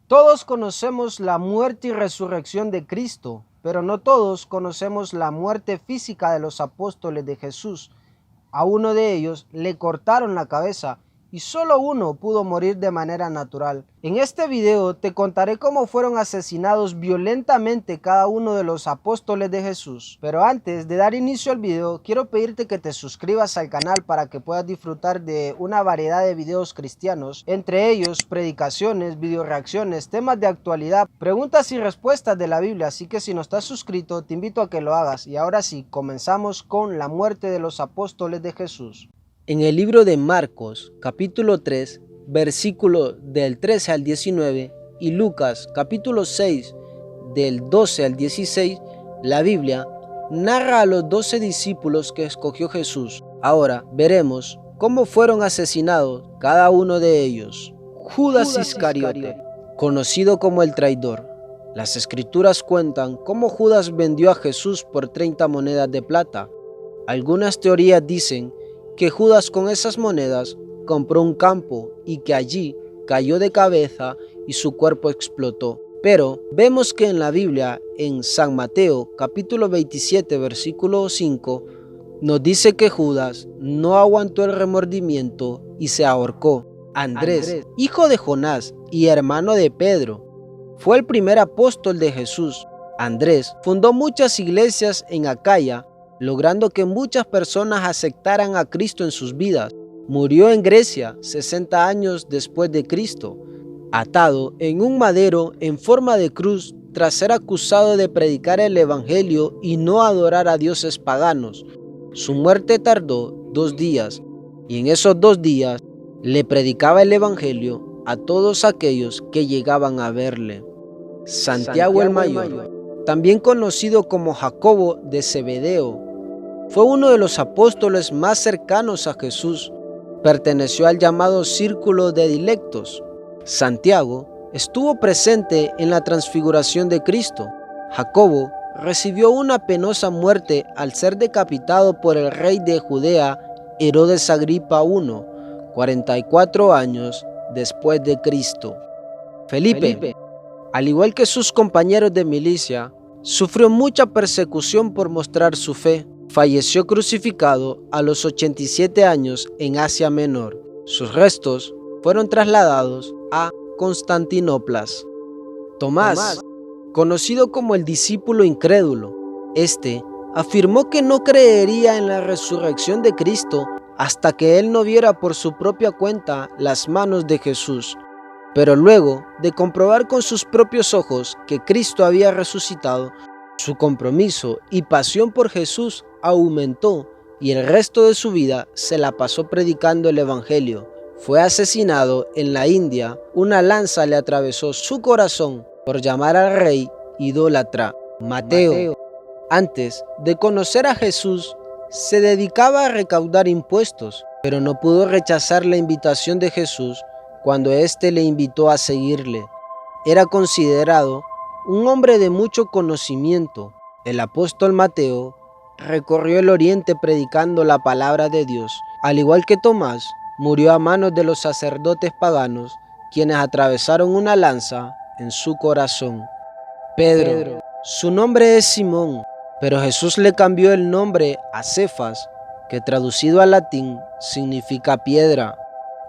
Todos conocemos la muerte y resurrección de Cristo, pero no todos conocemos la muerte física de los apóstoles de Jesús. A uno de ellos le cortaron la cabeza y solo uno pudo morir de manera natural. En este video te contaré cómo fueron asesinados violentamente cada uno de los apóstoles de Jesús. Pero antes de dar inicio al video, quiero pedirte que te suscribas al canal para que puedas disfrutar de una variedad de videos cristianos, entre ellos predicaciones, video reacciones, temas de actualidad, preguntas y respuestas de la Biblia. Así que si no estás suscrito, te invito a que lo hagas. Y ahora sí, comenzamos con la muerte de los apóstoles de Jesús. En el libro de Marcos, capítulo 3, versículo del 13 al 19, y Lucas, capítulo 6, del 12 al 16, la Biblia narra a los 12 discípulos que escogió Jesús. Ahora veremos cómo fueron asesinados cada uno de ellos. Judas Iscariote, conocido como el traidor. Las escrituras cuentan cómo Judas vendió a Jesús por 30 monedas de plata. Algunas teorías dicen que Judas con esas monedas compró un campo y que allí cayó de cabeza y su cuerpo explotó. Pero vemos que en la Biblia, en San Mateo capítulo 27 versículo 5, nos dice que Judas no aguantó el remordimiento y se ahorcó. Andrés, hijo de Jonás y hermano de Pedro, fue el primer apóstol de Jesús. Andrés fundó muchas iglesias en Acaya, logrando que muchas personas aceptaran a Cristo en sus vidas. Murió en Grecia 60 años después de Cristo, atado en un madero en forma de cruz tras ser acusado de predicar el evangelio y no adorar a dioses paganos. Su muerte tardó 2 días, y en esos 2 días le predicaba el evangelio a todos aquellos que llegaban a verle. Santiago el Mayor, también conocido como Jacobo de Zebedeo, fue uno de los apóstoles más cercanos a Jesús. Perteneció al llamado Círculo de Dilectos. Santiago estuvo presente en la transfiguración de Cristo. Jacobo recibió una penosa muerte al ser decapitado por el rey de Judea, Herodes Agripa I, 44 años después de Cristo. Felipe, al igual que sus compañeros de milicia, sufrió mucha persecución por mostrar su fe. Falleció crucificado a los 87 años en Asia Menor. Sus restos fueron trasladados a Constantinopla. Tomás, conocido como el discípulo incrédulo, afirmó que no creería en la resurrección de Cristo hasta que él no viera por su propia cuenta las manos de Jesús. Pero luego de comprobar con sus propios ojos que Cristo había resucitado, su compromiso y pasión por Jesús aumentó y el resto de su vida se la pasó predicando el evangelio. Fue asesinado en la India. Una lanza le atravesó su corazón por llamar al rey idólatra. Mateo, antes de conocer a Jesús, se dedicaba a recaudar impuestos, pero no pudo rechazar la invitación de Jesús cuando éste le invitó a seguirle. Era considerado un hombre de mucho conocimiento. El apóstol Mateo recorrió el oriente predicando la palabra de Dios. Al igual que Tomás, murió a manos de los sacerdotes paganos, quienes atravesaron una lanza en su corazón. Pedro, su nombre es Simón, pero Jesús le cambió el nombre a Cefas, que traducido al latín significa piedra.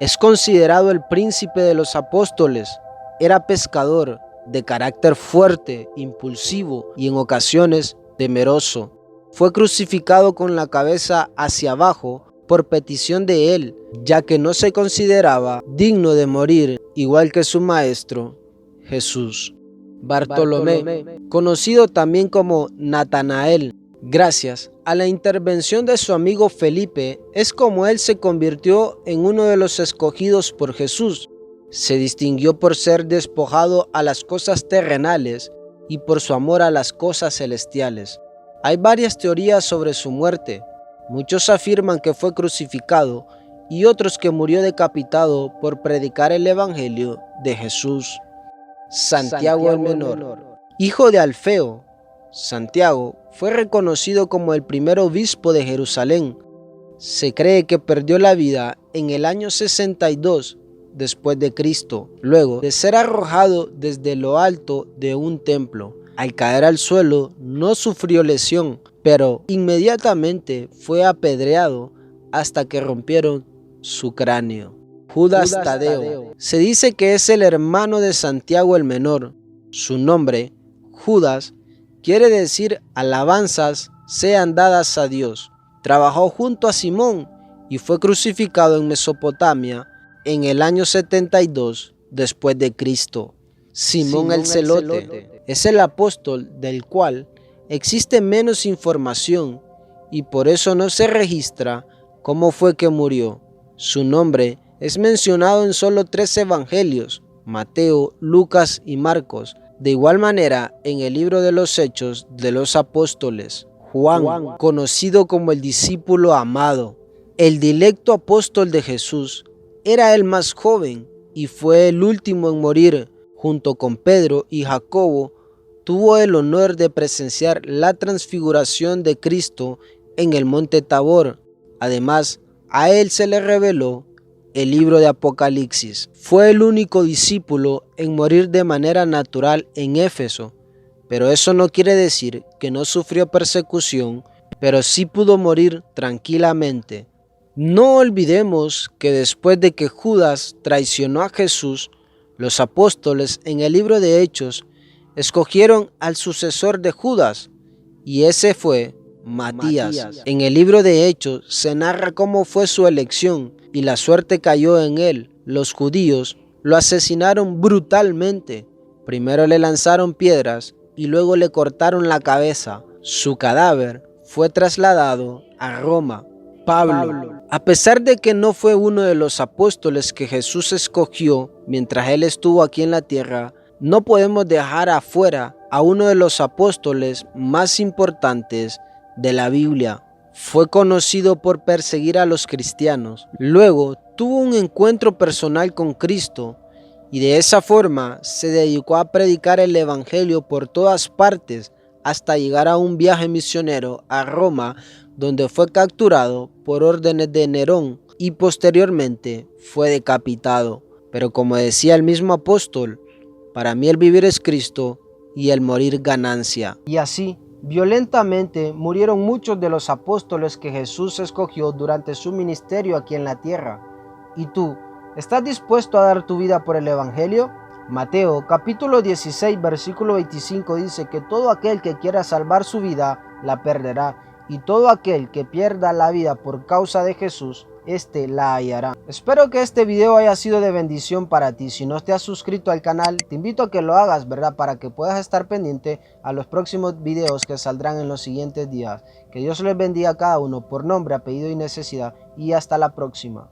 Es considerado el príncipe de los apóstoles. Era pescador, de carácter fuerte, impulsivo y en ocasiones temeroso. Fue crucificado con la cabeza hacia abajo por petición de él, ya que no se consideraba digno de morir igual que su maestro, Jesús. Bartolomé, conocido también como Natanael, gracias a la intervención de su amigo Felipe, es como él se convirtió en uno de los escogidos por Jesús. Se distinguió por ser despojado a las cosas terrenales y por su amor a las cosas celestiales. Hay varias teorías sobre su muerte. Muchos afirman que fue crucificado y otros que murió decapitado por predicar el evangelio de Jesús. Santiago el Menor, hijo de Alfeo. Santiago fue reconocido como el primer obispo de Jerusalén. Se cree que perdió la vida en el año 62 después de Cristo, luego de ser arrojado desde lo alto de un templo. Al caer al suelo no sufrió lesión, pero inmediatamente fue apedreado hasta que rompieron su cráneo. Judas Tadeo. Se dice que es el hermano de Santiago el Menor. Su nombre, Judas, quiere decir alabanzas sean dadas a Dios. Trabajó junto a Simón y fue crucificado en Mesopotamia en el año 72 después de Cristo. Simón el Celote es el apóstol del cual existe menos información y por eso no se registra cómo fue que murió. Su nombre es mencionado en solo 3 evangelios, Mateo, Lucas y Marcos. De igual manera, en el libro de los Hechos de los Apóstoles, Juan, conocido como el discípulo amado, el dilecto apóstol de Jesús, era el más joven y fue el último en morir. Junto con Pedro y Jacobo, tuvo el honor de presenciar la transfiguración de Cristo en el monte Tabor. Además, a él se le reveló el libro de Apocalipsis. Fue el único discípulo en morir de manera natural en Éfeso, pero eso no quiere decir que no sufrió persecución, pero sí pudo morir tranquilamente. No olvidemos que después de que Judas traicionó a Jesús, los apóstoles en el libro de Hechos escogieron al sucesor de Judas, y ese fue Matías. En el libro de Hechos se narra cómo fue su elección y la suerte cayó en él. Los judíos lo asesinaron brutalmente. Primero le lanzaron piedras y luego le cortaron la cabeza. Su cadáver fue trasladado a Roma. Pablo, a pesar de que no fue uno de los apóstoles que Jesús escogió mientras él estuvo aquí en la tierra, no podemos dejar afuera a uno de los apóstoles más importantes de la Biblia. Fue conocido por perseguir a los cristianos. Luego tuvo un encuentro personal con Cristo y de esa forma se dedicó a predicar el evangelio por todas partes hasta llegar a un viaje misionero a Roma, donde fue capturado por órdenes de Nerón y posteriormente fue decapitado. Pero como decía el mismo apóstol, para mí el vivir es Cristo y el morir ganancia. Y así, violentamente murieron muchos de los apóstoles que Jesús escogió durante su ministerio aquí en la tierra. ¿Y tú, estás dispuesto a dar tu vida por el evangelio? Mateo capítulo 16 versículo 25 dice que todo aquel que quiera salvar su vida la perderá, y todo aquel que pierda la vida por causa de Jesús, éste la hallará. Espero que este video haya sido de bendición para ti. Si no te has suscrito al canal, te invito a que lo hagas, ¿verdad? Para que puedas estar pendiente a los próximos videos que saldrán en los siguientes días. Que Dios les bendiga a cada uno por nombre, apellido y necesidad. Y hasta la próxima.